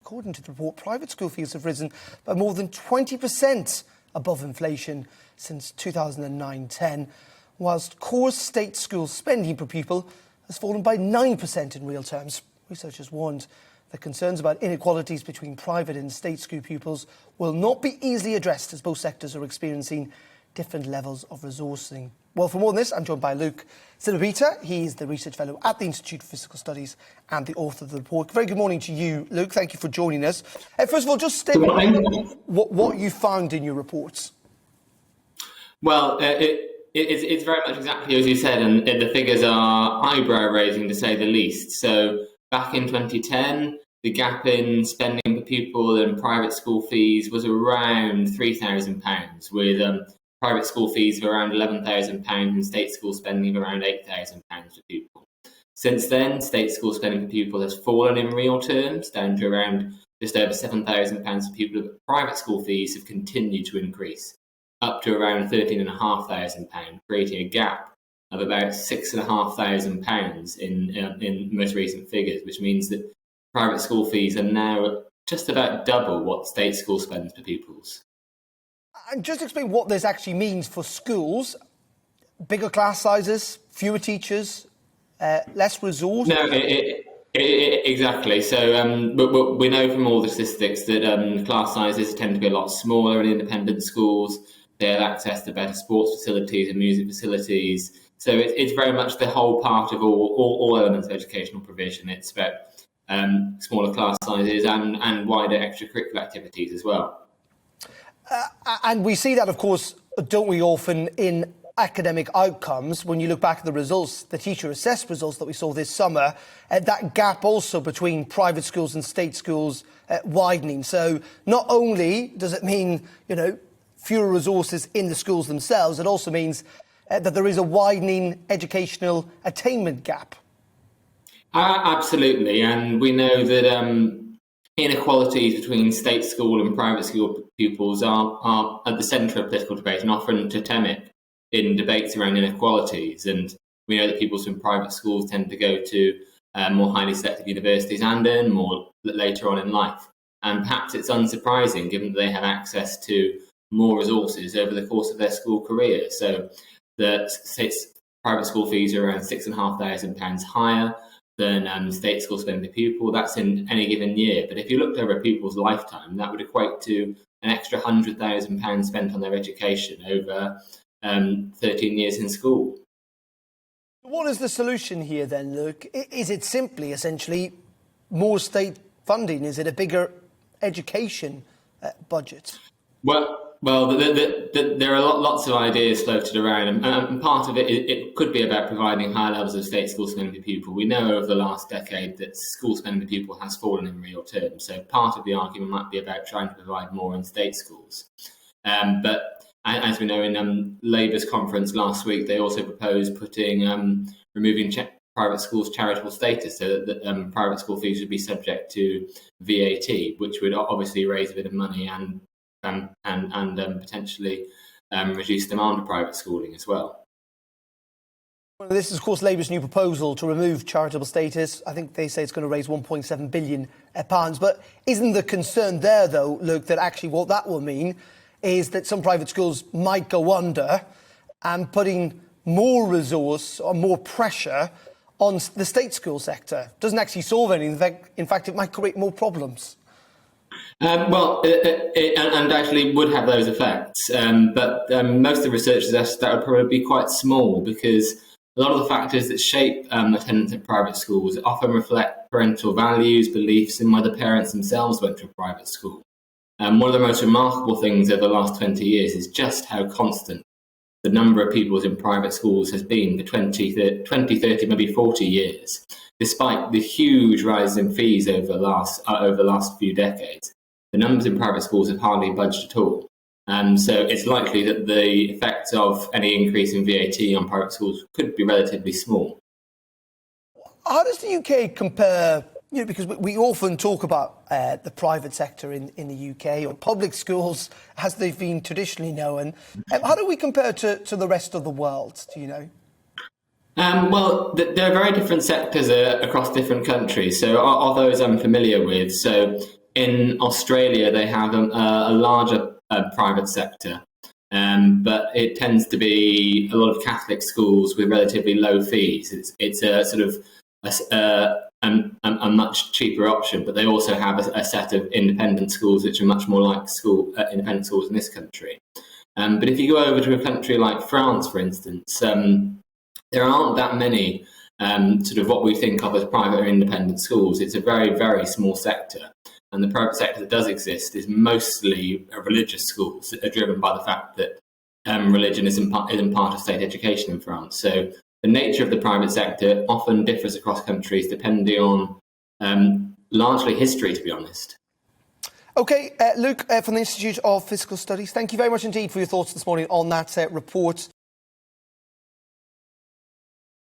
according to the report, private school fees have risen by more than 20% above inflation since 2009-10, whilst core state school spending per pupil has fallen by 9% in real terms. Researchers warned that concerns about inequalities between private and state school pupils will not be easily addressed as both sectors are experiencing different levels of resourcing. Well, for more on this, I'm joined by Luke Sibieta. He's the Research Fellow at the Institute for Fiscal Studies and the author of the report. Very good morning to you, Luke. Thank you for joining us. First of all, just state what you found in your reports. Well, it's very much exactly as you said, and the figures are eyebrow-raising to say the least. So back in 2010, the gap in spending per pupil and private school fees was around £3,000, with private school fees of around £11,000 and state school spending of around £8,000 per pupil. Since then, state school spending per pupil has fallen in real terms, down to around just over £7,000 per pupil, but private school fees have continued to increase, up to around £13,500, creating a gap of about £6,500 in most recent figures, which means that private school fees are now just about double what state school spends per pupils. And just explain what this actually means for schools. Bigger class sizes, fewer teachers, less resource? No, exactly. So but we know from all the statistics that class sizes tend to be a lot smaller in independent schools. They have access to better sports facilities and music facilities. So it's very much the whole part of all elements of educational provision. It's about smaller class sizes and wider extracurricular activities as well. And we see that, of course, don't we, often in academic outcomes. When you look back at the results, the teacher assessed results that we saw this summer, that gap also between private schools and state schools widening. So not only does it mean, fewer resources in the schools themselves, it also means that there is a widening educational attainment gap. Absolutely. And we know that inequalities between state school and private school pupils are at the centre of political debate and often totemic in debates around inequalities. And we know that pupils from private schools tend to go to more highly selective universities and earn more later on in life. And perhaps it's unsurprising, given that they have access to more resources over the course of their school career. So the private school fees are around £6,500 higher than state school spending per pupil. That's in any given year. But if you looked over a pupil's lifetime, that would equate to an extra £100,000 spent on their education over 13 years in school. What is the solution here then, Luke? Is it simply, essentially, more state funding? Is it a bigger education budget? Well, there are lots of ideas floated around, and part of it could be about providing higher levels of state school spending per pupil. We know over the last decade that school spending per pupil has fallen in real terms, so part of the argument might be about trying to provide more in state schools. But as we know, in Labour's conference last week, they also proposed removing private schools' charitable status, so that private school fees would be subject to VAT, which would obviously raise a bit of money and potentially reduce demand for private schooling as well. This is, of course, Labour's new proposal to remove charitable status. I think they say it's going to raise £1.7 billion. But isn't the concern there, though, Luke, that actually what that will mean is that some private schools might go under and putting more resource or more pressure on the state school sector? Doesn't actually solve anything. In fact, it might create more problems. And actually would have those effects. But most of the research suggests that would probably be quite small, because a lot of the factors that shape attendance at private schools often reflect parental values, beliefs, and whether parents themselves went to a private school. One of the most remarkable things over the last 20 years is just how constant the number of pupils in private schools has been for 20, 30, maybe 40 years, despite the huge rise in fees over the last few decades. The numbers in private schools have hardly budged at all. So it's likely that the effects of any increase in VAT on private schools could be relatively small. How does the UK compare, because we often talk about the private sector in the UK, or public schools as they've been traditionally known. How do we compare to the rest of the world, do you know? Well, there are very different sectors across different countries. So of those I'm familiar with, so in Australia, they have a larger private sector, but it tends to be a lot of Catholic schools with relatively low fees. It's a sort of a much cheaper option, but they also have a set of independent schools which are much more like independent schools in this country. But if you go over to a country like France, for instance, there aren't that many sort of what we think of as private or independent schools. It's a very, very small sector. And the private sector that does exist is mostly religious schools that are driven by the fact that religion isn't part of state education in France. So the nature of the private sector often differs across countries depending on largely history, to be honest. OK, Luke from the Institute of Fiscal Studies, thank you very much indeed for your thoughts this morning on that report.